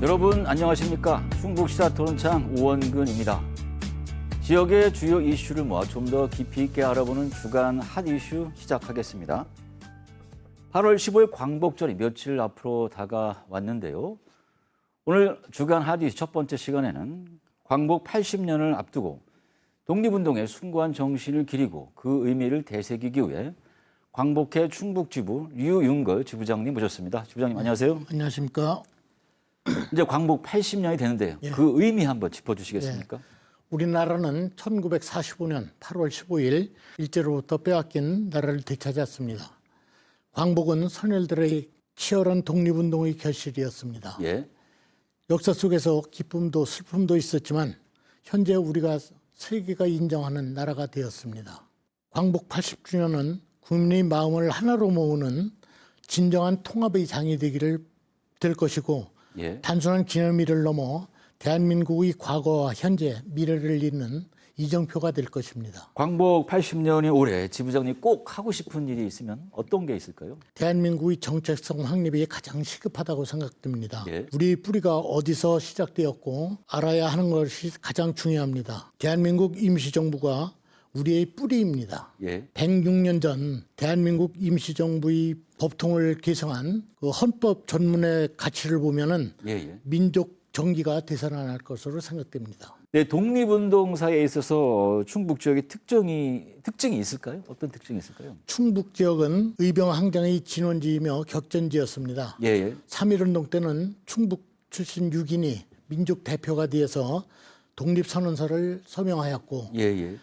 여러분 안녕하십니까? 충북 시사토론창 우원근입니다. 지역의 주요 이슈를 모아 좀 더 깊이 있게 알아보는 주간 핫 이슈 시작하겠습니다. 8월 15일 광복절이 며칠 앞으로 다가왔는데요. 오늘 주간 핫 이슈 첫 번째 시간에는 광복 80년을 앞두고 독립운동의 숭고한 정신을 기리고 그 의미를 되새기기 위해 광복회 충북지부 류윤걸 지부장님 모셨습니다. 지부장님 안녕하세요. 안녕하십니까. 이제 광복 80년이 되는데요. 예. 그 의미 한번 짚어주시겠습니까? 우리나라는 1945년 8월 15일 일제로부터 빼앗긴 나라를 되찾았습니다. 광복은 선열들의 치열한 독립운동의 결실이었습니다. 예. 역사 속에서 기쁨도 슬픔도 있었지만 현재 우리가 세계가 인정하는 나라가 되었습니다. 광복 80주년은 국민의 마음을 하나로 모으는 진정한 통합의 장이 될 것이고 예. 단순한 기념일을 넘어 대한민국의 과거와 현재, 미래를 잇는 이정표가 될 것입니다. 광복 80년이 올해 지부장님 꼭 하고 싶은 일이 있으면 어떤 게 있을까요? 대한민국의 정체성 확립이 가장 시급하다고 생각됩니다. 예. 우리 뿌리가 어디서 시작되었고 알아야 하는 것이 가장 중요합니다. 대한민국 임시정부가 우리의 뿌리입니다. 예. 106년 전 대한민국 임시정부의 법통을 개정한 그 헌법 전문의 가치를 보면은 예. 민족 정기가 되살아날 것으로 생각됩니다. 네, 독립운동사에 있어서 충북 지역의 특징이 있을까요? 어떤 특징이 있을까요? 충북 지역은 의병항쟁의 진원지이며 격전지였습니다. 예. 3.1운동 때는 충북 출신 6인이 민족 대표가 되어서 독립선언서를 서명하였고 예.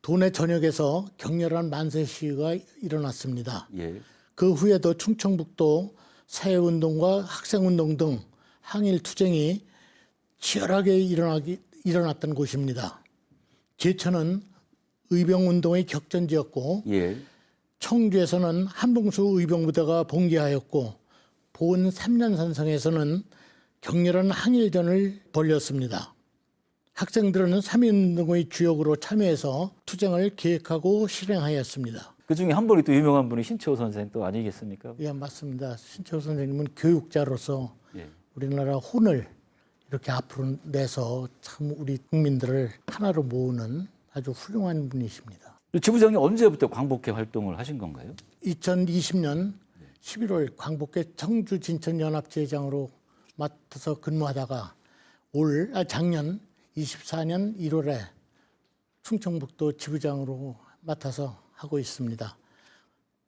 도내 전역에서 격렬한 만세 시위가 일어났습니다. 예. 그 후에도 충청북도 사회운동과 학생운동 등 항일 투쟁이 치열하게 일어났던 곳입니다. 제천은 의병운동의 격전지였고 예. 청주에서는 한봉수 의병부대가 봉기하였고 보은 삼년산성에서는 격렬한 항일전을 벌였습니다. 학생들은 3.1운동의 주역으로 참여해서 투쟁을 계획하고 실행하였습니다. 그중에 한 분이 또 유명한 분이 신채호 선생 또 아니겠습니까? 예, 맞습니다. 신채호 선생님은 교육자로서 예. 우리나라 혼을 이렇게 앞으로 내서 참 우리 국민들을 하나로 모으는 아주 훌륭한 분이십니다. 지부장님 언제부터 광복회 활동을 하신 건가요? 2020년 11월 광복회 청주 진천연합제장으로 맡아서 근무하다가 작년 24년 1월에 충청북도 지부장으로 맡아서 하고 있습니다.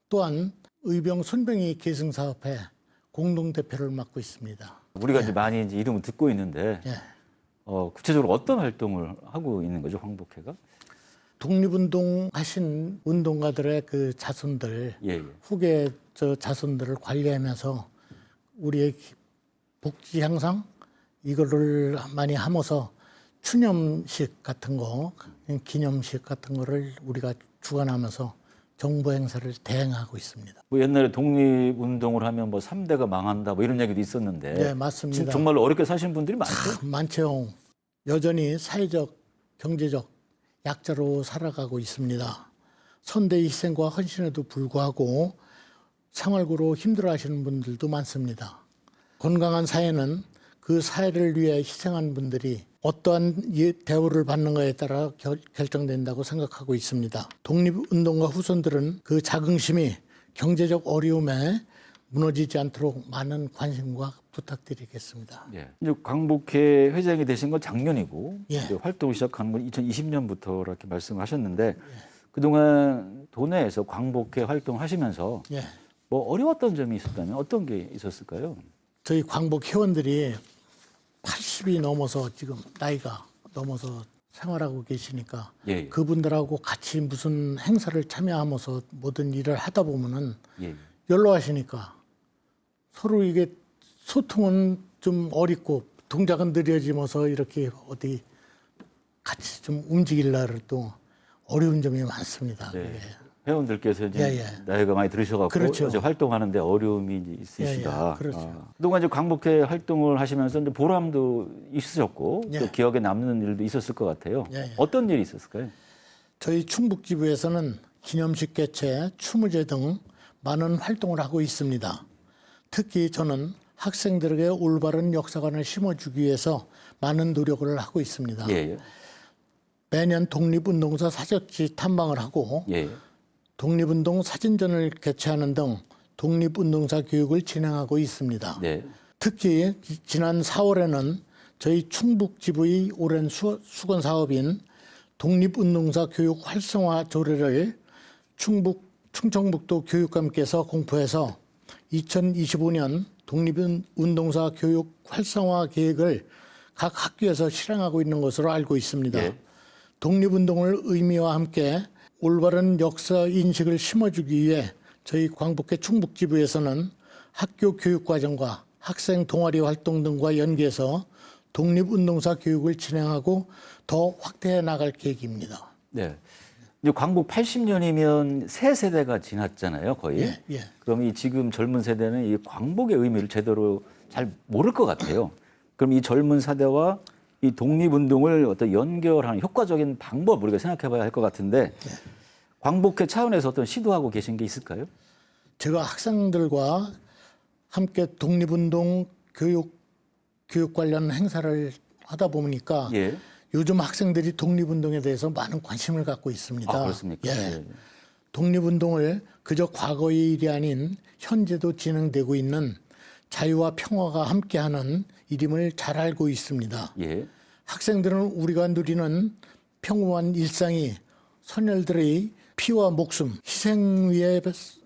또한 의병 손병희 계승사업회 공동대표를 맡고 있습니다. 우리가 이제 많이 이제 이름을 듣고 있는데 예. 구체적으로 어떤 활동을 하고 있는 거죠, 광복회가? 독립운동 하신 운동가들의 그 자손들, 예. 후계 자손들을 관리하면서 우리의 복지 향상 이거를 많이 하면서 추념식 같은 거, 기념식 같은 거를 우리가 주관하면서 정부 행사를 대행하고 있습니다. 뭐 옛날에 독립운동을 하면 뭐 3대가 망한다 뭐 이런 얘기도 있었는데 네, 맞습니다. 지금 정말로 어렵게 사시는 분들이 많죠? 많죠. 여전히 사회적, 경제적 약자로 살아가고 있습니다. 선대의 희생과 헌신에도 불구하고 생활고로 힘들어하시는 분들도 많습니다. 건강한 사회는 그 사회를 위해 희생한 분들이 어떠한 대우를 받는가에 따라 결정된다고 생각하고 있습니다. 독립운동가 후손들은 그 자긍심이 경제적 어려움에 무너지지 않도록 많은 관심과 부탁드리겠습니다. 예. 이제 광복회 회장이 되신 건 작년이고 예. 이제 활동을 시작하는 건 2020년부터 이렇게 말씀하셨는데 그동안 도내에서 광복회 활동하시면서 예. 뭐 어려웠던 점이 있었다면 어떤 게 있었을까요? 저희 광복 회원들이 80이 넘어서 지금 나이가 넘어서 생활하고 계시니까 예. 그분들하고 같이 무슨 행사를 참여하면서 모든 일을 하다 보면은 예. 연로하시니까 서로 이게 소통은 좀 어렵고 동작은 느려지면서 이렇게 어디 같이 좀 움직이려를 또 어려운 점이 많습니다. 네. 그게. 회원들께서 이제 예. 나이가 많이 들으셔갖고 그렇죠. 이제 활동하는데 어려움이 이제 있으시다. 그렇죠. 그동안 이제 광복회 활동을 하시면서 이제 보람도 있으셨고 예. 또 기억에 남는 일도 있었을 것 같아요. 예. 어떤 일이 있었을까요? 저희 충북지부에서는 기념식 개최, 추모제 등 많은 활동을 하고 있습니다. 특히 저는 학생들에게 올바른 역사관을 심어주기 위해서 많은 노력을 하고 있습니다. 예. 매년 독립운동사 사적지 탐방을 하고 예. 독립운동 사진전을 개최하는 등 독립운동사 교육을 진행하고 있습니다. 네. 특히 지난 4월에는 저희 충북지부의 오랜 수건 사업인 독립운동사 교육 활성화 조례를 충청북도 교육감께서 공포해서 2025년 독립운동사 교육 활성화 계획을 각 학교에서 실행하고 있는 것으로 알고 있습니다. 예. 독립운동을 의미와 함께 올바른 역사 인식을 심어주기 위해 저희 광복회 충북지부에서는 학교 교육과정과 학생 동아리 활동 등과 연계해서 독립운동사 교육을 진행하고 더 확대해 나갈 계획입니다. 네. 이제 광복 80년이면 세 세대가 지났잖아요, 거의. 예. 그럼 이 지금 젊은 세대는 이 광복의 의미를 제대로 잘 모를 것 같아요. 그럼 이 젊은 세대와 이 독립운동을 어떤 연결하는 효과적인 방법 우리가 생각해봐야 할 것 같은데 광복회 차원에서 어떤 시도하고 계신 게 있을까요? 제가 학생들과 함께 독립운동 교육 관련 행사를 하다 보니까 예. 요즘 학생들이 독립운동에 대해서 많은 관심을 갖고 있습니다. 아, 그렇습니까? 예. 독립운동을 그저 과거의 일이 아닌 현재도 진행되고 있는 자유와 평화가 함께하는 일임을 잘 알고 있습니다. 예. 학생들은 우리가 누리는 평범한 일상이 선열들의 피와 목숨, 희생 위에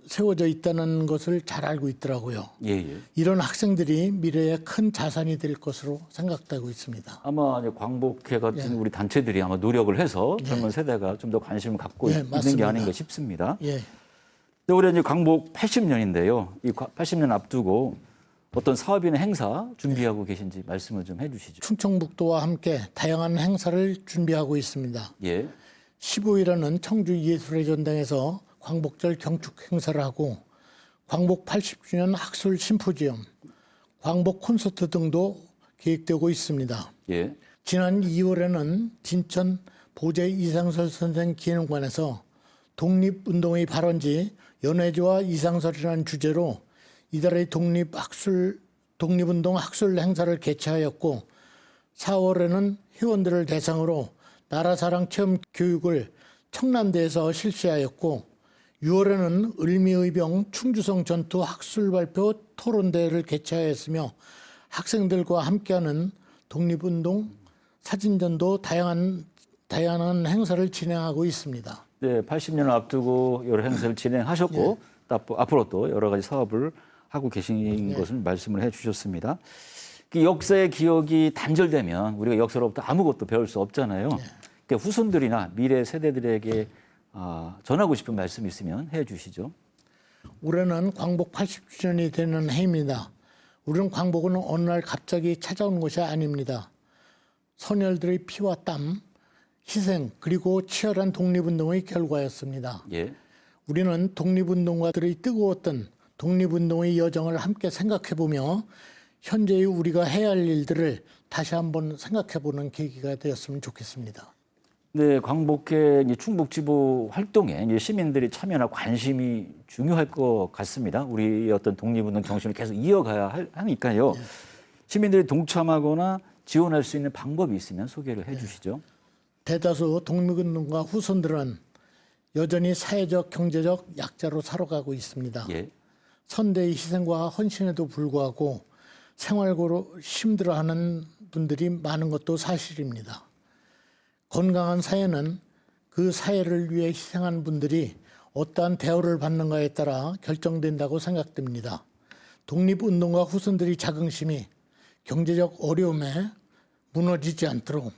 세워져 있다는 것을 잘 알고 있더라고요. 예. 이런 학생들이 미래의 큰 자산이 될 것으로 생각되고 있습니다. 아마 이제 광복회 같은 우리 단체들이 아마 노력을 해서 젊은 세대가 좀 더 관심을 갖고 있는 게 맞습니다. 아닌가 싶습니다. 예. 올해 이제 광복 80년인데요. 이 80년 앞두고 어떤 사업이나 행사 준비하고 계신지 말씀을 좀 해주시죠. 충청북도와 함께 다양한 행사를 준비하고 있습니다. 예. 15일에는 청주 예술의 전당에서 광복절 경축 행사를 하고 광복 80주년 학술 심포지엄, 광복 콘서트 등도 계획되고 있습니다. 예. 지난 2월에는 진천 보재 이상설 선생 기념관에서 독립운동의 발원지 연해주와 이상설이라는 주제로 이달의 독립운동 학술 행사를 개최하였고 4월에는 회원들을 대상으로 나라사랑 체험 교육을 청남대에서 실시하였고 6월에는 을미의병 충주성 전투 학술 발표 토론대회를 개최하였으며 학생들과 함께하는 독립운동 사진전도 다양한 행사를 진행하고 있습니다. 네, 80년을 앞두고 여러 행사를 진행하셨고 앞으로 또 여러 가지 사업을 하고 계신 것을 말씀을 해주셨습니다. 그 역사의 기억이 단절되면 우리가 역사로부터 아무것도 배울 수 없잖아요. 그러니까 후손들이나 미래 세대들에게 전하고 싶은 말씀 있으면 해주시죠. 올해는 광복 80주년이 되는 해입니다. 우리는 광복은 어느 날 갑자기 찾아온 것이 아닙니다. 선열들의 피와 땀, 희생 그리고 치열한 독립운동의 결과였습니다. 예. 우리는 독립운동가들의 뜨거웠던 독립운동의 여정을 함께 생각해보며 현재의 우리가 해야 할 일들을 다시 한번 생각해보는 계기가 되었으면 좋겠습니다. 네, 광복회 이제 충북지부 활동에 이제 시민들이 참여나 관심이 중요할 것 같습니다. 우리 어떤 독립운동 정신을 계속 이어가야 하니까요. 시민들이 동참하거나 지원할 수 있는 방법이 있으면 소개를 해주시죠. 대다수 독립운동가 후손들은 여전히 사회적, 경제적 약자로 살아가고 있습니다. 예. 선대의 희생과 헌신에도 불구하고 생활고로 힘들어하는 분들이 많은 것도 사실입니다. 건강한 사회는 그 사회를 위해 희생한 분들이 어떠한 대우를 받는가에 따라 결정된다고 생각됩니다. 독립운동가 후손들의 자긍심이 경제적 어려움에 무너지지 않도록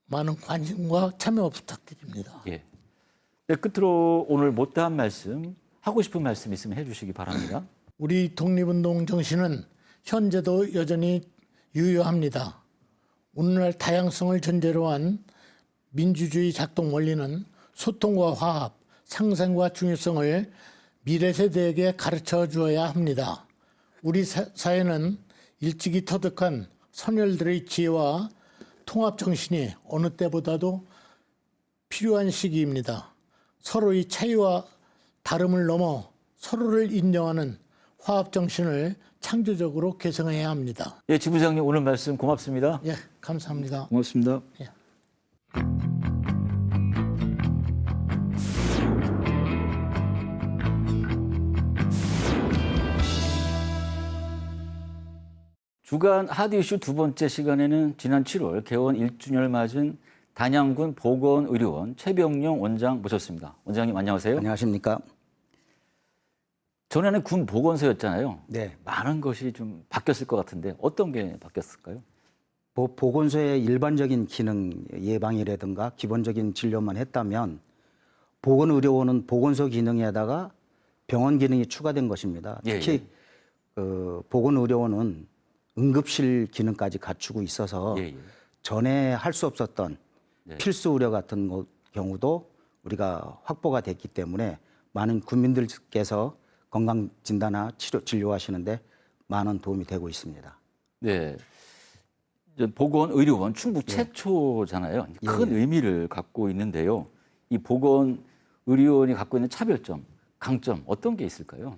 많은 관심과 참여 부탁드립니다. 예. 네, 끝으로 오늘 못다한 말씀, 하고 싶은 말씀 있으면 해주시기 바랍니다. 우리 독립운동 정신은 현재도 여전히 유효합니다. 오늘날 다양성을 전제로 한 민주주의 작동 원리는 소통과 화합, 상생과 중요성을 미래 세대에게 가르쳐 주어야 합니다. 우리 사회는 일찍이 터득한 선열들의 지혜와 통합 정신이 어느 때보다도 필요한 시기입니다. 서로의 차이와 다름을 넘어 서로를 인정하는 화합 정신을 창조적으로 개성해야 합니다. 예, 지부장님 오늘 말씀 고맙습니다. 예, 감사합니다. 고맙습니다. 예. 주간 핫 이슈 두 번째 시간에는 지난 7월 개원 1주년을 맞은 단양군 보건의료원 최병용 원장 모셨습니다. 원장님 안녕하세요. 안녕하십니까? 전에는 군 보건소였잖아요. 네. 많은 것이 좀 바뀌었을 것 같은데 어떤 게 바뀌었을까요? 보건소의 일반적인 기능 예방이라든가 기본적인 진료만 했다면 보건의료원은 보건소 기능에다가 병원 기능이 추가된 것입니다. 예, 특히 보건의료원은 응급실 기능까지 갖추고 있어서 예, 예. 전에 할 수 없었던 네. 필수 의료 같은 경우도 우리가 확보가 됐기 때문에 많은 국민들께서 건강 진단이나 진료하시는데 많은 도움이 되고 있습니다. 네. 이제 보건의료원 충북 최초잖아요. 큰 예. 의미를 갖고 있는데요. 이 보건의료원이 갖고 있는 차별점, 강점 어떤 게 있을까요?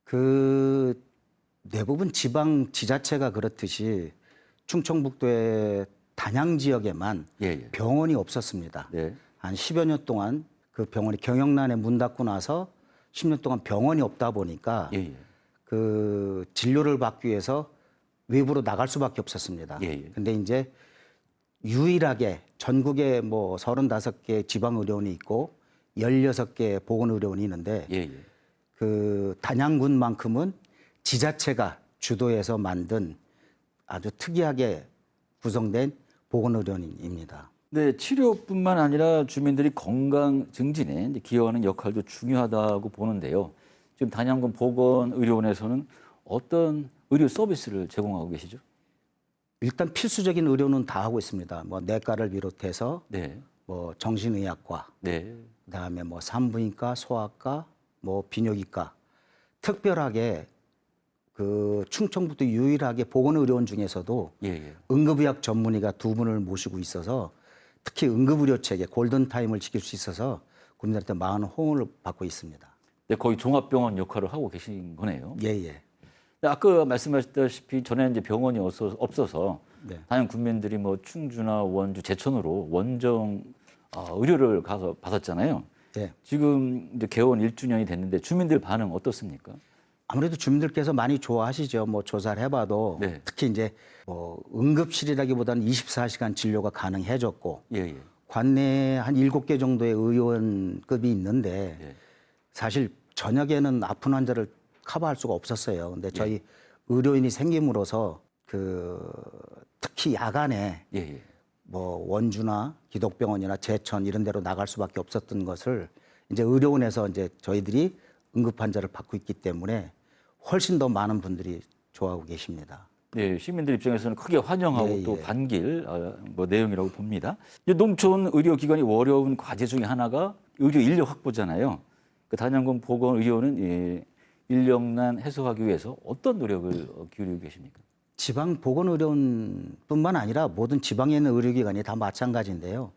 그 대부분 지방 지자체가 그렇듯이 충청북도의 단양 지역에만 예, 예. 병원이 없었습니다. 네. 한 10여 년 동안 그 병원이 경영난에 문 닫고 나서 10년 동안 병원이 없다 보니까 예, 예. 그 진료를 받기 위해서 외부로 나갈 수밖에 없었습니다. 예, 예. 근데 이제 유일하게 전국에 뭐 35개 지방 의료원이 있고 16개 보건 의료원이 있는데 예, 예. 그 단양군만큼은 지자체가 주도해서 만든 아주 특이하게 구성된 보건의료원입니다. 네, 치료뿐만 아니라 주민들이 건강 증진에 이제 기여하는 역할도 중요하다고 보는데요. 지금 단양군 보건의료원에서는 어떤 의료 서비스를 제공하고 계시죠? 일단 필수적인 의료는 다 하고 있습니다. 뭐 내과를 비롯해서 네, 뭐 정신의학과, 네, 그다음에 뭐 산부인과, 소아과, 뭐 비뇨기과, 특별하게 그 충청북도 유일하게 보건의료원 중에서도 예, 예. 응급의학 전문의가 2분을 모시고 있어서 특히 응급의료 체계 골든타임을 지킬 수 있어서 국민들한테 많은 호응을 받고 있습니다. 네, 거의 종합병원 역할을 하고 계신 거네요. 예, 예. 네, 아까 말씀하셨다시피 전에 이제 병원이 없어서 네. 다양한 국민들이 뭐 충주나 원주, 제천으로 원정 의료를 가서 받았잖아요. 네. 지금 이제 개원 1주년이 됐는데 주민들 반응 어떻습니까? 아무래도 주민들께서 많이 좋아하시죠. 뭐 조사를 해봐도 네. 특히 이제 뭐 응급실이라기보다는 24시간 진료가 가능해졌고 예, 예. 관내에 한 7개 정도의 의원급이 있는데 예. 사실 저녁에는 아픈 환자를 커버할 수가 없었어요. 근데 저희 의료인이 생김으로써 그 특히 야간에 예, 예. 뭐 원주나 기독병원이나 제천 이런 데로 나갈 수밖에 없었던 것을 이제 의료원에서 이제 저희들이 응급 환자를 받고 있기 때문에 훨씬 더 많은 분들이 좋아하고 계십니다. 네, 시민들 입장에서는 크게 환영하고 예, 또 예. 반길 뭐 내용이라고 봅니다. 이제 농촌 의료기관이 어려운 과제 중에 하나가 의료 인력 확보잖아요. 그 단양군 보건의료원은 인력난 해소하기 위해서 어떤 노력을 기울이고 계십니까? 지방 보건의료원뿐만 아니라 모든 지방에 있는 의료기관이 다 마찬가지인데요.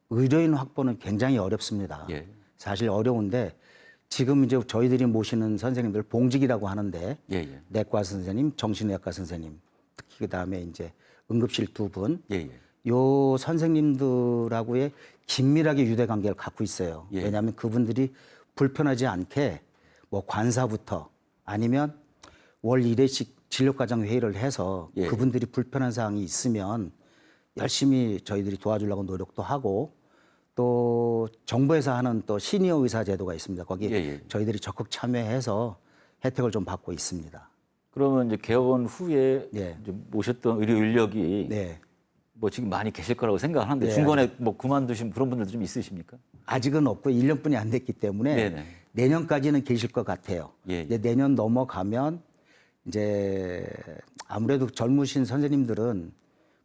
의료인 확보는 굉장히 어렵습니다. 예. 사실 어려운데 지금 이제 저희들이 모시는 선생님들 봉직이라고 하는데 예, 예. 내과 선생님, 정신의학과 선생님, 특히 그다음에 이제 응급실 2분, 예, 예. 요 선생님들하고의 긴밀하게 유대 관계를 갖고 있어요. 예. 왜냐하면 그분들이 불편하지 않게 뭐 관사부터 아니면 월 1회씩 진료과정 회의를 해서 예. 그분들이 불편한 사항이 있으면 열심히 저희들이 도와주려고 노력도 하고 또 정부에서 하는 또 시니어 의사 제도가 있습니다. 거기 예, 예. 저희들이 적극 참여해서 혜택을 좀 받고 있습니다. 그러면 이제 개원 후에 예. 이제 모셨던 의료 인력이 네. 뭐 지금 많이 계실 거라고 생각하는데 네, 중간에 뭐 그만두신 그런 분들도 좀 있으십니까? 아직은 없고 1년뿐이 안 됐기 때문에 네네. 내년까지는 계실 것 같아요. 예, 예. 근데 내년 넘어가면 이제 아무래도 젊으신 선생님들은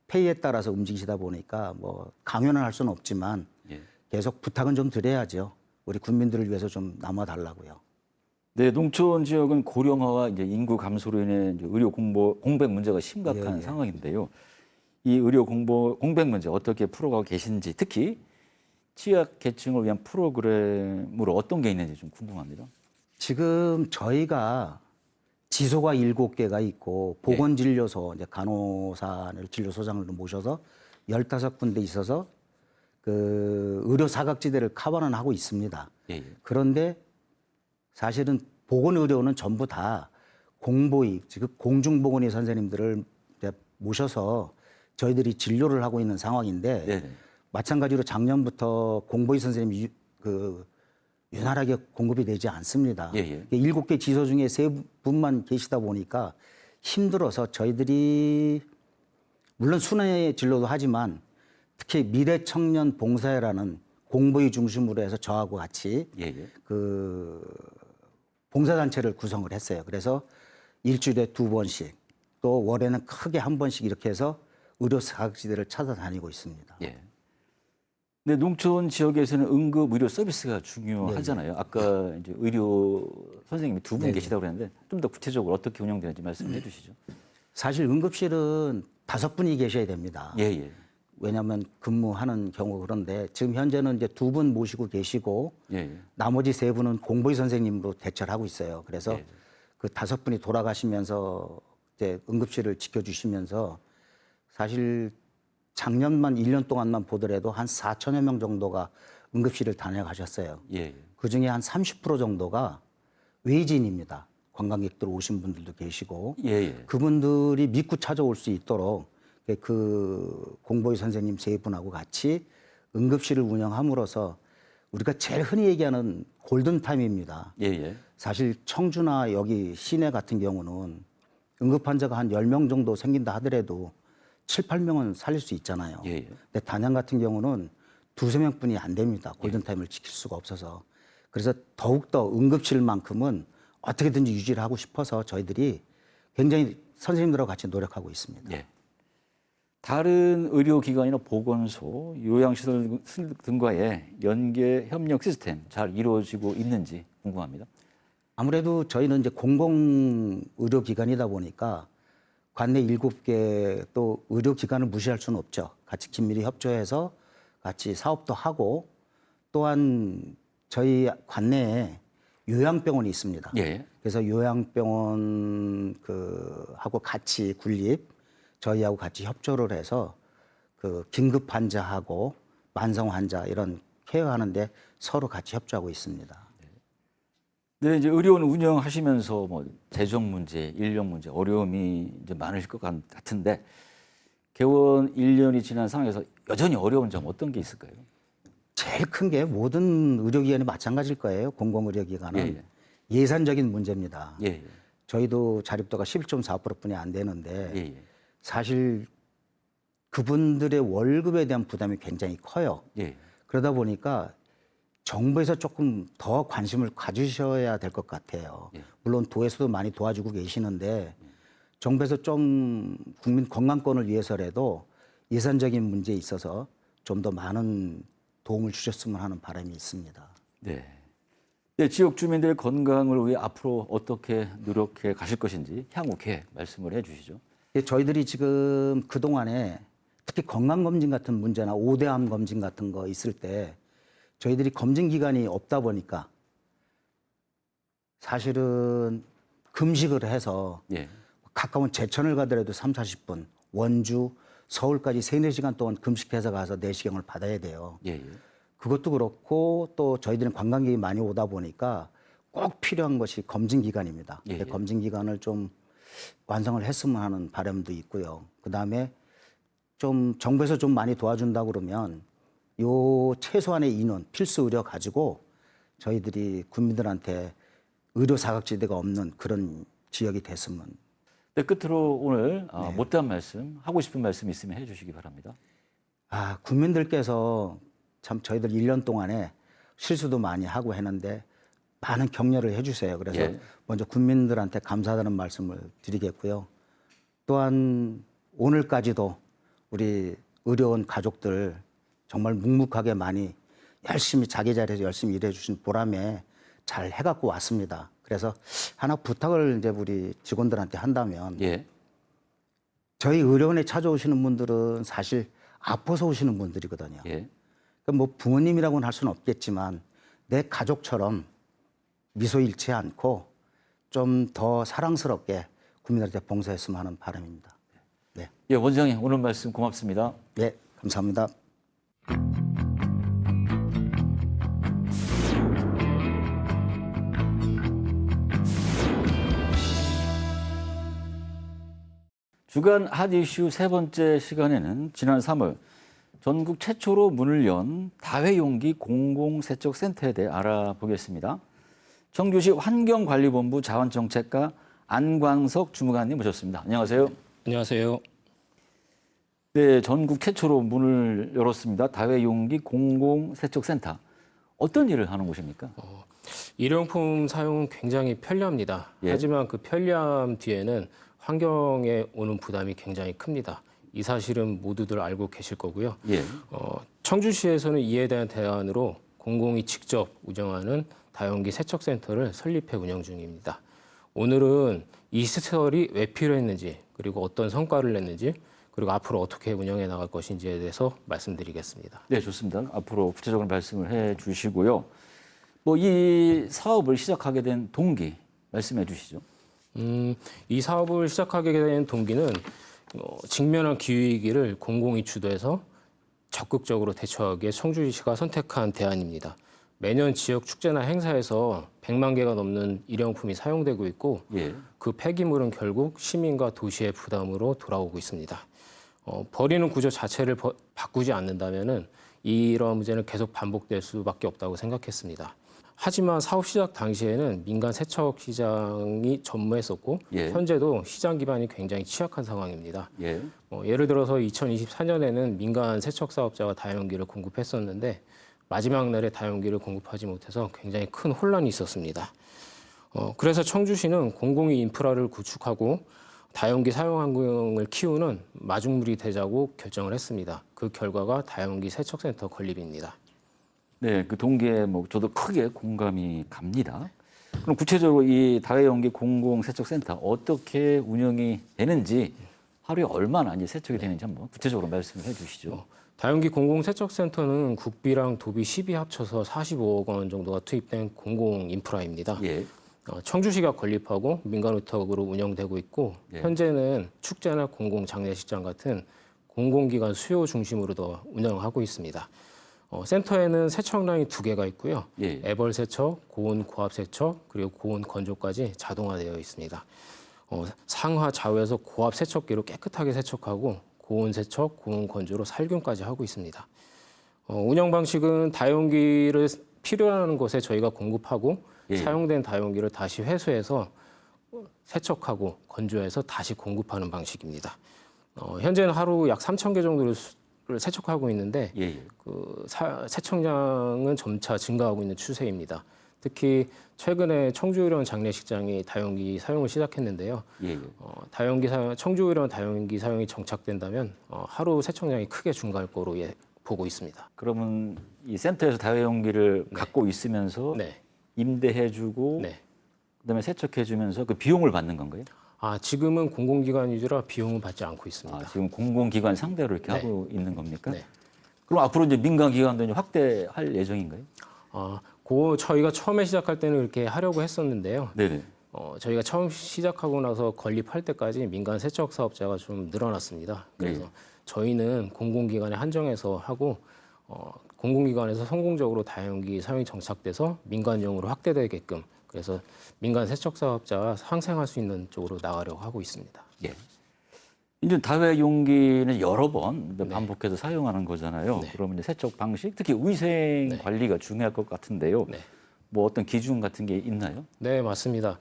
폐의에 따라서 움직이시다 보니까 뭐 강요는 할 수는 없지만 예. 계속 부탁은 좀 드려야죠. 우리 국민들을 위해서 좀 남아달라고요. 네, 농촌 지역은 고령화와 이제 인구 감소로 인해 이제 의료 공백 문제가 심각한 예, 예. 상황인데요. 이 의료 공백 문제 어떻게 풀어가고 계신지, 특히 취약 계층을 위한 프로그램으로 어떤 게 있는지 좀 궁금합니다. 지금 저희가 지소가 7개가 있고 보건진료소 이제 간호사를 진료소장을 모셔서 15군데 있어서 그 의료 사각지대를 커버는 하고 있습니다. 예, 예. 그런데 사실은 보건의료는 전부 다 공보의 즉 공중보건의 선생님들을 이제 모셔서 저희들이 진료를 하고 있는 상황인데 네네. 마찬가지로 작년부터 공보의 선생님이 유난하게 공급이 되지 않습니다. 예, 예. 7개 지소 중에 3분만 계시다 보니까 힘들어서 저희들이 물론 순회 진료도 하지만 특히 미래청년 봉사회라는 공보의 중심으로 해서 저하고 같이 예, 예. 그 봉사단체를 구성을 했어요. 그래서 일주일에 2번씩 또 월에는 크게 1번씩 이렇게 해서 의료 사각지대를 찾아다니고 있습니다. 예. 근데 농촌 지역에서는 응급 의료 서비스가 중요하잖아요. 아까 이제 의료 선생님이 2분 계시다고 그랬는데 좀 더 구체적으로 어떻게 운영되는지 말씀해 주시죠. 사실 응급실은 5분이 계셔야 됩니다. 예, 예. 왜냐하면 근무하는 경우 그런데 지금 현재는 이제 2분 모시고 계시고 예, 예. 나머지 3분은 공보의 선생님으로 대처를 하고 있어요. 그래서 예. 그 5분이 돌아가시면서 이제 응급실을 지켜주시면서 사실 작년만 1년 동안만 보더라도 한 4천여 명 정도가 응급실을 다녀가셨어요. 예, 예. 그 중에 한 30% 정도가 외지인입니다. 관광객들 오신 분들도 계시고 예, 예. 그분들이 믿고 찾아올 수 있도록 그 공보의 선생님 3분하고 같이 응급실을 운영함으로써 우리가 제일 흔히 얘기하는 골든타임입니다. 예, 예. 사실 청주나 여기 시내 같은 경우는 응급 환자가 한 10명 정도 생긴다 하더라도 7, 8명은 살릴 수 있잖아요. 예, 예. 근데 단양 같은 경우는 2, 3명뿐이 안 됩니다. 골든타임을 지킬 수가 없어서. 그래서 더욱더 응급실만큼은 어떻게든지 유지를 하고 싶어서 저희들이 굉장히 선생님들하고 같이 노력하고 있습니다. 예. 다른 의료기관이나 보건소, 요양시설 등과의 연계 협력 시스템 잘 이루어지고 있는지 궁금합니다. 아무래도 저희는 이제 공공의료기관이다 보니까 관내 7개 또 의료기관을 무시할 수는 없죠. 같이 긴밀히 협조해서 같이 사업도 하고 또한 저희 관내에 요양병원이 있습니다. 예. 그래서 요양병원 하고 같이 군립 저희하고 같이 협조를 해서 그 긴급 환자하고 만성 환자 이런 케어하는데 서로 같이 협조하고 있습니다. 네, 이제 의료원 운영하시면서 뭐 재정 문제, 인력 문제, 어려움이 이제 많으실 것 같은데 개원 1년이 지난 상황에서 여전히 어려운 점 어떤 게 있을까요? 제일 큰 게 모든 의료기관이 마찬가지일 거예요. 공공의료기관은 예, 예. 예산적인 문제입니다. 예, 예. 저희도 자립도가 11.4%뿐이 안 되는데 예, 예. 사실 그분들의 월급에 대한 부담이 굉장히 커요. 예. 그러다 보니까 정부에서 조금 더 관심을 가지셔야 될 것 같아요. 예. 물론 도에서도 많이 도와주고 계시는데 정부에서 좀 국민 건강권을 위해서라도 예산적인 문제에 있어서 좀 더 많은 도움을 주셨으면 하는 바람이 있습니다. 네. 네, 지역 주민들의 건강을 위해 앞으로 어떻게 노력해 가실 것인지 향후 계획 말씀을 해 주시죠. 저희들이 지금 그동안에 특히 건강검진 같은 문제나 오대암 검진 같은 거 있을 때 저희들이 검진 기간이 없다 보니까 사실은 금식을 해서 예. 가까운 제천을 가더라도 3, 40분, 원주, 서울까지 3, 4시간 동안 금식해서 가서 내시경을 받아야 돼요. 예, 예. 그것도 그렇고 또 저희들은 관광객이 많이 오다 보니까 꼭 필요한 것이 검진 기간입니다. 예, 예. 검진 기간을 좀 완성을 했으면 하는 바람도 있고요. 그다음에 좀 정부에서 좀 많이 도와준다 그러면 요 최소한의 인원, 필수 의료 가지고 저희들이 국민들한테 의료 사각지대가 없는 그런 지역이 됐으면. 네, 끝으로 오늘 못다한 말씀, 하고 싶은 말씀 있으면 해 주시기 바랍니다. 국민들께서 참 저희들 1년 동안에 실수도 많이 하고 했는데 많은 격려를 해주세요. 그래서 예. 먼저 국민들한테 감사하다는 말씀을 드리겠고요. 또한 오늘까지도 우리 의료원 가족들 정말 묵묵하게 많이 열심히 자기 자리에서 열심히 일해 주신 보람에 잘 해갖고 왔습니다. 그래서 하나 부탁을 이제 우리 직원들한테 한다면 예. 저희 의료원에 찾아오시는 분들은 사실 아파서 오시는 분들이거든요. 예. 그러니까 뭐 부모님이라고는 할 수는 없겠지만 내 가족처럼 미소 잃지 않고 좀 더 사랑스럽게 국민들한테 봉사했으면 하는 바람입니다. 네, 예, 원장님 오늘 말씀 고맙습니다. 네, 감사합니다. 주간 핫 이슈 세 번째 시간에는 지난 3월 전국 최초로 문을 연 다회용기 공공세척센터에 대해 알아보겠습니다. 청주시 환경관리본부 자원정책과 안광석 주무관님 모셨습니다. 안녕하세요. 안녕하세요. 네, 전국 최초로 문을 열었습니다. 다회용기 공공세척센터. 어떤 일을 하는 곳입니까? 일회용품 사용은 굉장히 편리합니다. 예. 하지만 그 편리함 뒤에는 환경에 오는 부담이 굉장히 큽니다. 이 사실은 모두들 알고 계실 거고요. 예. 청주시에서는 이에 대한 대안으로 공공이 직접 운영하는 다용기 세척센터를 설립해 운영 중입니다. 오늘은 이 시설이 왜 필요했는지, 그리고 어떤 성과를 냈는지, 그리고 앞으로 어떻게 운영해 나갈 것인지에 대해서 말씀드리겠습니다. 네, 좋습니다. 앞으로 구체적으로 말씀을 해 주시고요. 뭐 이 사업을 시작하게 된 동기 말씀해 주시죠. 이 사업을 시작하게 된 동기는 직면한 기후위기를 공공이 주도해서 적극적으로 대처하기에 청주시가 선택한 대안입니다. 매년 지역 축제나 행사에서 100만 개가 넘는 일회용품이 사용되고 있고 예. 그 폐기물은 결국 시민과 도시의 부담으로 돌아오고 있습니다. 버리는 구조 자체를 바꾸지 않는다면은 이런 문제는 계속 반복될 수밖에 없다고 생각했습니다. 하지만 사업 시작 당시에는 민간 세척 시장이 전무했었고 예. 현재도 시장 기반이 굉장히 취약한 상황입니다. 예. 예를 들어서 2024년에는 민간 세척 사업자가 다용기를 공급했었는데 마지막 날에 다용기를 공급하지 못해서 굉장히 큰 혼란이 있었습니다. 그래서 청주시는 공공의 인프라를 구축하고 다용기 사용 환경을 키우는 마중물이 되자고 결정을 했습니다. 그 결과가 다용기 세척센터 건립입니다. 네, 그 동기에 뭐 저도 크게 공감이 갑니다. 그럼 구체적으로 이 다회용기 공공세척센터 어떻게 운영이 되는지 하루에 얼마나 이제 세척이 되는지 한번 구체적으로 말씀을 해주시죠. 다용기 공공세척센터는 국비랑 도비 10이 합쳐서 45억 원 정도가 투입된 공공 인프라입니다. 예. 청주시가 건립하고 민간 위탁으로 운영되고 있고 예. 현재는 축제나 공공장례식장 같은 공공기관 수요 중심으로 더 운영하고 있습니다. 센터에는 세척라인이 2개가 있고요. 예. 애벌 세척, 고온 고압 세척, 그리고 고온 건조까지 자동화되어 있습니다. 상하 좌우에서 고압 세척기로 깨끗하게 세척하고 고온 세척, 고온 건조로 살균까지 하고 있습니다. 운영 방식은 다용기를 필요한 곳에 저희가 공급하고 예. 사용된 다용기를 다시 회수해서 세척하고 건조해서 다시 공급하는 방식입니다. 현재는 하루 약 3,000개 정도를 세척하고 있는데 예. 예. 세척량은 점차 증가하고 있는 추세입니다. 특히 최근에 청주의료원 장례식장이 다용기 사용을 시작했는데요. 예. 청주의료원 다용기 사용이 정착된다면 하루 세척량이 크게 증가할 거로 보고 있습니다. 그러면 이 센터에서 다회용기를 갖고 있으면서 네. 임대해주고 네. 그다음에 세척해주면서 그 비용을 받는 건가요? 지금은 공공기관 위주라 비용은 받지 않고 있습니다. 지금 공공기관 상대로 이렇게 네. 하고 있는 겁니까? 네. 그럼 앞으로 이제 민간기관도 이제 확대할 예정인가요? 저희가 처음에 시작할 때는 이렇게 하려고 했었는데요. 네네. 저희가 처음 시작하고 나서 건립할 때까지 민간 세척 사업자가 좀 늘어났습니다. 그래서 네. 저희는 공공기관에 한정해서 하고 공공기관에서 성공적으로 다용기 사용이 정착돼서 민간용으로 확대되게끔 그래서 민간 세척 사업자가 상생할 수 있는 쪽으로 나가려고 하고 있습니다. 예. 이제 다회용기는 여러 번 반복해서 사용하는 거잖아요. 네. 그러면 이제 세척 방식, 특히 위생 네. 관리가 중요할 것 같은데요. 네. 뭐 어떤 기준 같은 게 있나요? 네, 맞습니다.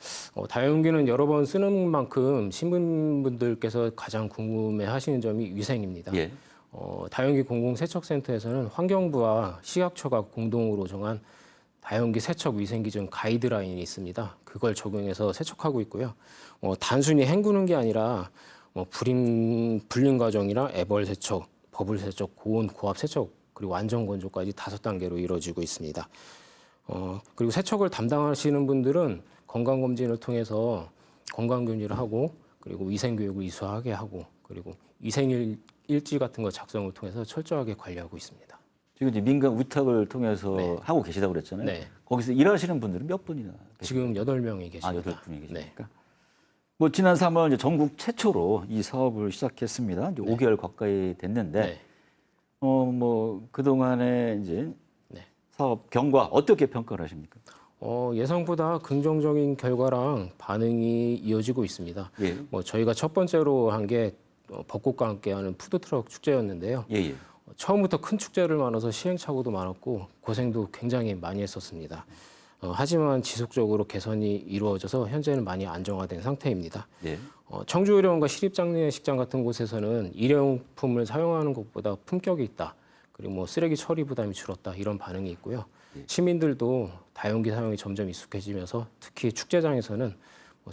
다용기는 여러 번 쓰는 만큼 시민분들께서 가장 궁금해하시는 점이 위생입니다. 예. 다용기 공공세척센터에서는 환경부와 식약처가 공동으로 정한 다용기 세척 위생 기준 가이드라인이 있습니다. 그걸 적용해서 세척하고 있고요. 단순히 헹구는 게 아니라 불림 과정이나 애벌 세척, 버블 세척, 고온 고압 세척 그리고 완전 건조까지 5단계로 이루어지고 있습니다. 그리고 세척을 담당하시는 분들은 건강검진을 통해서 건강검진을 하고 그리고 위생교육을 이수하게 하고 그리고 위생일지 같은 거 작성을 통해서 철저하게 관리하고 있습니다. 지금 이제 민간 위탁을 통해서 네. 하고 계시다고 그랬잖아요. 네. 거기서 일하시는 분들은 몇 분이나 계십니까? 지금 8명이 계십니다. 8분이 네. 계십니까? 뭐 지난 3월 이제 전국 최초로 이 사업을 시작했습니다. 이제 5개월 가까이 됐는데 네. 뭐 그동안에 이제 네. 사업 경과 어떻게 평가를 하십니까? 예상보다 긍정적인 결과랑 반응이 이어지고 있습니다. 예. 뭐 저희가 첫 번째로 한 게 벚꽃과 함께하는 푸드트럭 축제였는데요. 예, 예. 처음부터 큰 축제를 많아서 시행착오도 많았고 고생도 굉장히 많이 했었습니다. 하지만 지속적으로 개선이 이루어져서 현재는 많이 안정화된 상태입니다. 예. 청주의료원과 시립장례식장 같은 곳에서는 일회용품을 사용하는 것보다 품격이 있다. 그리고 뭐 쓰레기 처리 부담이 줄었다. 이런 반응이 있고요. 시민들도 다용기 사용이 점점 익숙해지면서 특히 축제장에서는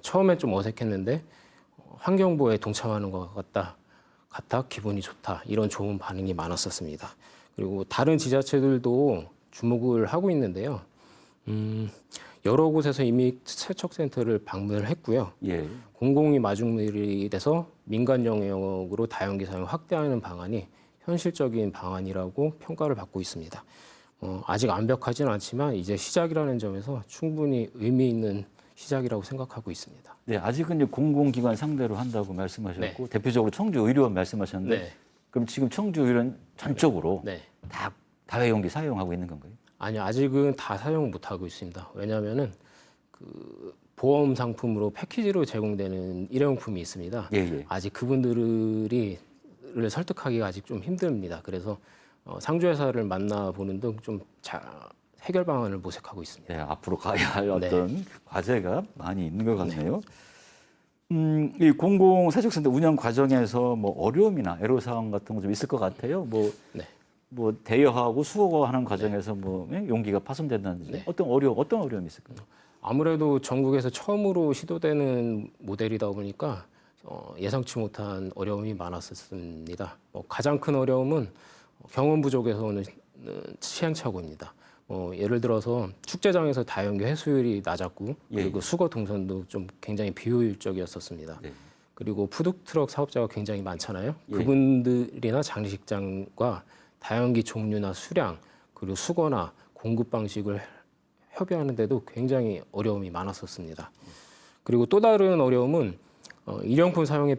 처음엔 좀 어색했는데 환경보호에 동참하는 것 같아 기분이 좋다. 이런 좋은 반응이 많았었습니다. 그리고 다른 지자체들도 주목을 하고 있는데요. 여러 곳에서 이미 세척센터를 방문을 했고요. 예. 공공이 마중물이 돼서 민간 영역으로 다용기 사용을 확대하는 방안이 현실적인 방안이라고 평가를 받고 있습니다. 아직 완벽하지는 않지만 이제 시작이라는 점에서 충분히 의미 있는 시작이라고 생각하고 있습니다. 네, 아직은 이제 공공기관 상대로 한다고 말씀하셨고 대표적으로 청주의료원 말씀하셨는데 네. 그럼 지금 청주의료원 전적으로 네. 다 다회용기 사용하고 있는 건가요? 아니요, 아직은 다 사용 못 하고 있습니다. 왜냐하면은 그 보험 상품으로 패키지로 제공되는 일회용품이 있습니다. 예, 예. 아직 그분들을 설득하기가 아직 좀 힘듭니다. 그래서 상주회사를 만나보는 등 좀 해결 방안을 모색하고 있습니다. 네, 앞으로 가야 할 어떤 과제가 많이 있는 것 같네요. 이 공공세척센터 운영 과정에서 뭐 어려움이나 애로사항 같은 거 좀 있을 것 같아요. 네. 뭐 대여하고 수거하는 과정에서 뭐 용기가 파손된다든지 네. 어떤 어려움이 있을까요? 아무래도 전국에서 처음으로 시도되는 모델이다 보니까 예상치 못한 어려움이 많았었습니다. 가장 큰 어려움은 경험 부족에서 오는 시행착오입니다. 예를 들어서 축제장에서 다용기 회수율이 낮았고 그리고 수거 동선도 좀 굉장히 비효율적이었었습니다. 네. 그리고 푸드트럭 사업자가 굉장히 많잖아요. 예. 그분들이나 장례식장과 다용기 종류나 수량 그리고 수거나 공급 방식을 협의하는데도 굉장히 어려움이 많았었습니다. 그리고 또 다른 어려움은 일회용품 사용의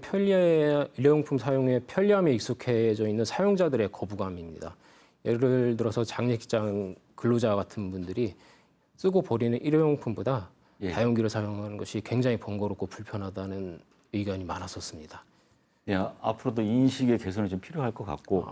편리함에 익숙해져 있는 사용자들의 거부감입니다. 예를 들어서 장례식장 근로자 같은 분들이 쓰고 버리는 일회용품보다 예. 다용기를 사용하는 것이 굉장히 번거롭고 불편하다는 의견이 많았었습니다. 예, 앞으로도 인식의 개선이 좀 필요할 것 같고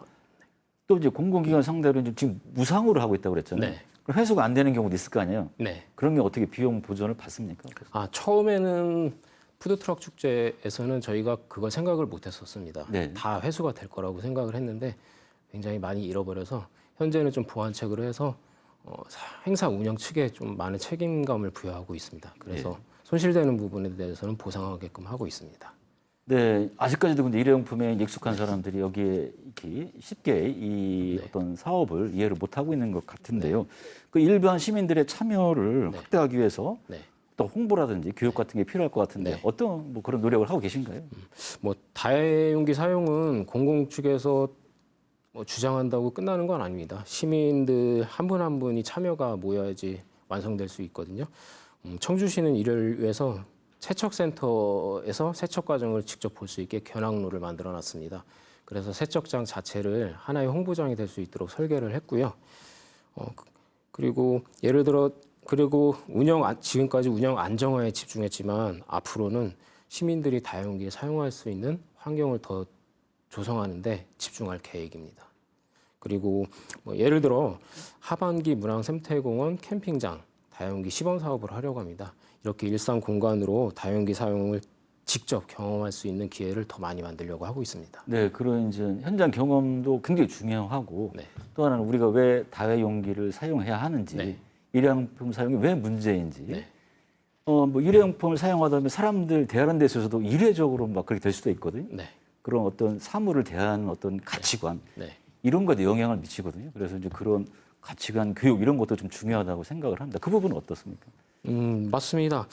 또 이제 공공기관 상대로 이제 지금 무상으로 하고 있다고 그랬잖아요. 네. 그럼 회수가 안 되는 경우도 있을 거 아니에요. 네. 그런 게 어떻게 비용 보전을 받습니까? 처음에는 푸드트럭 축제에서는 저희가 그걸 생각을 못 했었습니다. 네. 다 회수가 될 거라고 생각을 했는데 굉장히 많이 잃어버려서 현재는 좀 보완책으로 해서 행사 운영 측에 좀 많은 책임감을 부여하고 있습니다. 그래서 손실되는 부분에 대해서는 보상하게끔 하고 있습니다. 네, 아직까지도 근데 일회용품에 익숙한 사람들이 여기에 이렇게 쉽게 이 어떤 사업을 이해를 못 하고 있는 것 같은데요. 그 일반 시민들의 참여를 확대하기 위해서 또 홍보라든지 교육 같은 게 필요할 것 같은데 어떤 뭐 그런 노력을 하고 계신가요? 다용기 사용은 공공 측에서 주장한다고 끝나는 건 아닙니다. 시민들 한 분 한 분이 참여가 모여야지 완성될 수 있거든요. 청주시는 이를 위해서 세척센터에서 세척 과정을 직접 볼 수 있게 견학로를 만들어놨습니다. 그래서 세척장 자체를 하나의 홍보장이 될 수 있도록 설계를 했고요. 그리고 예를 들어 지금까지 운영 안정화에 집중했지만 앞으로는 시민들이 다용기를 사용할 수 있는 환경을 더 조성하는데 집중할 계획입니다. 그리고 예를 들어 하반기 문항생태공원 캠핑장 다용기 시범 사업을 하려고 합니다. 이렇게 일상 공간으로 다용기 사용을 직접 경험할 수 있는 기회를 더 많이 만들려고 하고 있습니다. 네, 그런 이제 현장 경험도 굉장히 중요하고 또 하나는 우리가 왜 다회용기를 사용해야 하는지 일회용품 사용이 왜 문제인지 뭐 일회용품을 사용하다 보면 사람들 대하는 데 있어서도 일회적으로 막 그렇게 될 수도 있거든요. 그런 어떤 사물을 대하는 어떤 가치관 이런 것에 영향을 미치거든요. 그래서 이제 그런 가치관 교육 이런 것도 좀 중요하다고 생각을 합니다. 그 부분은 어떻습니까? 맞습니다.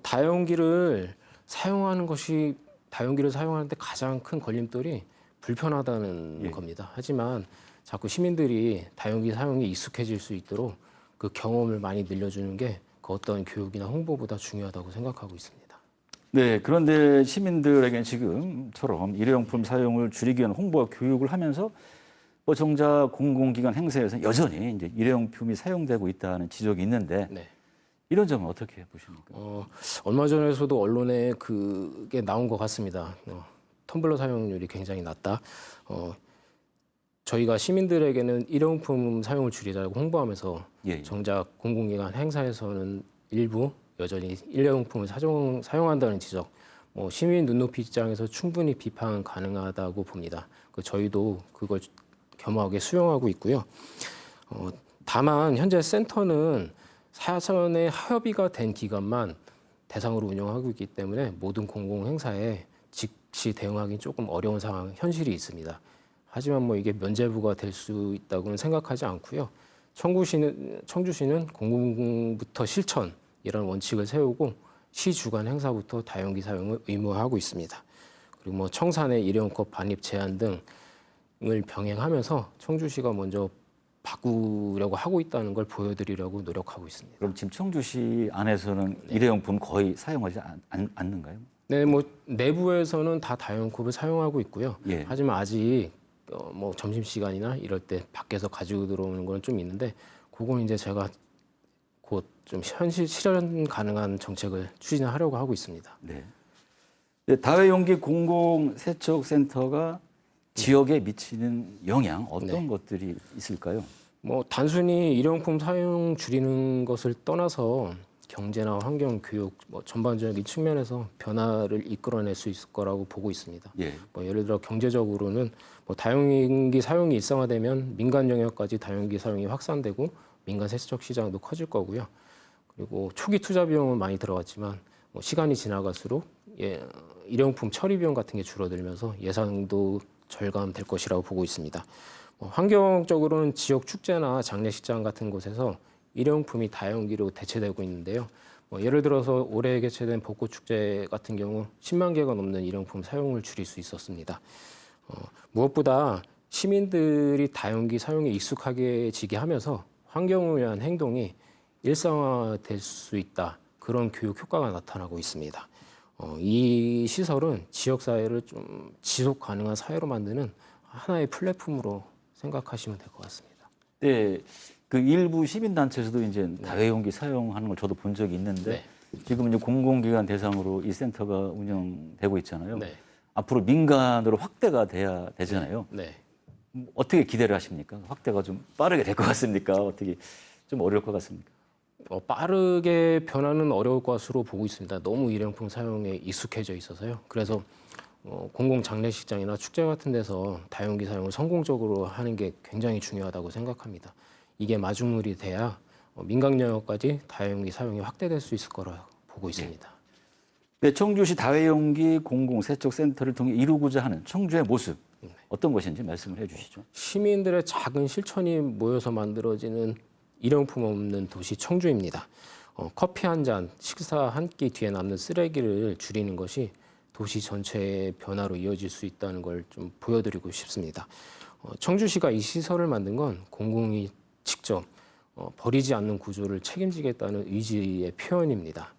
다용기를 사용하는데 가장 큰 걸림돌이 불편하다는 겁니다. 하지만 자꾸 시민들이 다용기 사용에 익숙해질 수 있도록 그 경험을 많이 늘려주는 게 그 어떤 교육이나 홍보보다 중요하다고 생각하고 있습니다. 네, 그런데 시민들에게는 지금처럼 일회용품 사용을 줄이기 위한 홍보와 교육을 하면서 뭐 정작 공공기관 행사에서 여전히 이제 일회용품이 사용되고 있다는 지적이 있는데 네. 이런 점은 어떻게 보십니까? 얼마 전에서도 언론에 그게 나온 것 같습니다. 텀블러 사용률이 굉장히 낮다. 저희가 시민들에게는 일회용품 사용을 줄이자고 홍보하면서 예, 예. 정작 공공기관 행사에서는 일부 여전히 일회용품을 사용한다는 지적, 시민 눈높이 입장에서 충분히 비판 가능하다고 봅니다. 저희도 그걸 겸허하게 수용하고 있고요. 다만 현재 센터는 사전에 협의가 된 기관만 대상으로 운영하고 있기 때문에 모든 공공 행사에 즉시 대응하기 조금 어려운 상황, 현실이 있습니다. 하지만 이게 면제부가 될 수 있다고는 생각하지 않고요. 청주시는 공공부터 실천이라는 원칙을 세우고 시 주관 행사부터 다용기 사용을 의무화하고 있습니다. 그리고 청산의 일회용컵 반입 제한 등을 병행하면서 청주시가 먼저 바꾸려고 하고 있다는 걸 보여드리려고 노력하고 있습니다. 그럼 지금 청주시 안에서는 일회용품 거의 사용하지 않는가요? 네, 내부에서는 다 다용컵을 사용하고 있고요. 예. 하지만 아직 점심 시간이나 이럴 때 밖에서 가지고 들어오는 건 좀 있는데 그건 이제 제가 곧 좀 실현 가능한 정책을 추진하려고 하고 있습니다. 네. 다회용기 공공세척센터가 지역에 미치는 영향 어떤 것들이 있을까요? 단순히 일회용품 사용 줄이는 것을 떠나서 경제나 환경, 교육 전반적인 측면에서 변화를 이끌어낼 수 있을 거라고 보고 있습니다. 예. 예를 들어 경제적으로는 다용기 사용이 일상화되면 민간 영역까지 다용기 사용이 확산되고 민간 세척 시장도 커질 거고요. 그리고 초기 투자 비용은 많이 들어갔지만 시간이 지나갈수록 일회용품 처리 비용 같은 게 줄어들면서 예산도 절감될 것이라고 보고 있습니다. 환경적으로는 지역 축제나 장례식장 같은 곳에서 일회용품이 다용기로 대체되고 있는데요. 예를 들어서 올해 개최된 벚꽃 축제 같은 경우 10만 개가 넘는 일회용품 사용을 줄일 수 있었습니다. 무엇보다 시민들이 다용기 사용에 익숙하게지게 하면서 환경을 위한 행동이 일상화될 수 있다. 그런 교육 효과가 나타나고 있습니다. 이 시설은 지역사회를 좀 지속 가능한 사회로 만드는 하나의 플랫폼으로 생각하시면 될 것 같습니다. 네, 그 일부 시민단체에서도 이제 다회용기 사용하는 걸 저도 본 적이 있는데 지금 이제 공공기관 대상으로 이 센터가 운영되고 있잖아요. 네. 앞으로 민간으로 확대가 돼야 되잖아요. 네. 어떻게 기대를 하십니까? 확대가 좀 빠르게 될 것 같습니까? 어떻게 좀 어려울 것 같습니까? 빠르게 변화는 어려울 것으로 보고 있습니다. 너무 일회용품 사용에 익숙해져 있어서요. 그래서 공공 장례식장이나 축제 같은 데서 다용기 사용을 성공적으로 하는 게 굉장히 중요하다고 생각합니다. 이게 마중물이 돼야 민간 영역까지 다용기 사용이 확대될 수 있을 거라 보고 있습니다. 네, 청주시 다회용기 공공세척센터를 통해 이루고자 하는 청주의 모습 어떤 것인지 말씀을 해주시죠. 시민들의 작은 실천이 모여서 만들어지는 일회용품 없는 도시 청주입니다. 커피 한 잔, 식사 한 끼 뒤에 남는 쓰레기를 줄이는 것이 도시 전체의 변화로 이어질 수 있다는 걸 좀 보여드리고 싶습니다. 청주시가 이 시설을 만든 건 공공이 직접 버리지 않는 구조를 책임지겠다는 의지의 표현입니다.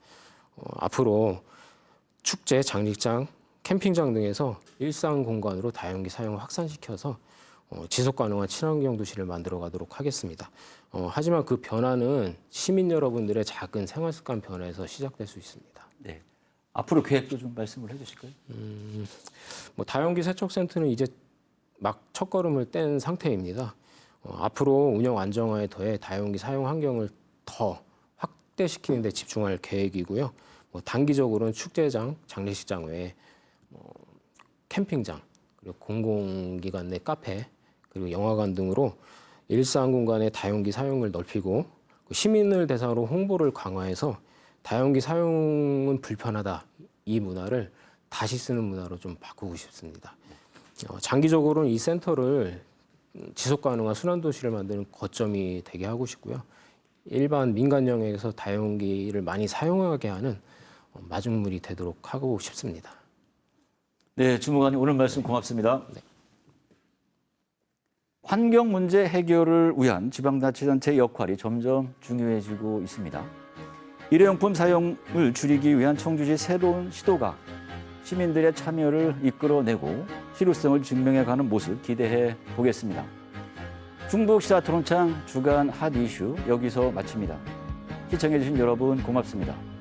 앞으로 축제, 장례식장, 캠핑장 등에서 일상 공간으로 다용기 사용을 확산시켜서 지속 가능한 친환경 도시를 만들어 가도록 하겠습니다. 하지만 그 변화는 시민 여러분들의 작은 생활 습관 변화에서 시작될 수 있습니다. 네. 앞으로 계획도 좀 말씀을 해주실까요? 다용기 세척센터는 이제 막 첫걸음을 뗀 상태입니다. 앞으로 운영 안정화에 더해 다용기 사용 환경을 더 확대시키는 데 집중할 계획이고요. 단기적으로는 축제장, 장례식장 외에 캠핑장, 그리고 공공기관 내 카페, 그리고 영화관 등으로 일상 공간의 다용기 사용을 넓히고 시민을 대상으로 홍보를 강화해서 다용기 사용은 불편하다 이 문화를 다시 쓰는 문화로 좀 바꾸고 싶습니다. 장기적으로는 이 센터를 지속 가능한 순환 도시를 만드는 거점이 되게 하고 싶고요. 일반 민간 영역에서 다용기를 많이 사용하게 하는 마중물이 되도록 하고 싶습니다. 네, 주무관님 오늘 말씀 고맙습니다. 네. 환경 문제 해결을 위한 지방자치단체의 역할이 점점 중요해지고 있습니다. 일회용품 사용을 줄이기 위한 청주시의 새로운 시도가 시민들의 참여를 이끌어내고 실효성을 증명해가는 모습 기대해 보겠습니다. 충북시사토론창 주간 핫 이슈 여기서 마칩니다. 시청해주신 여러분 고맙습니다.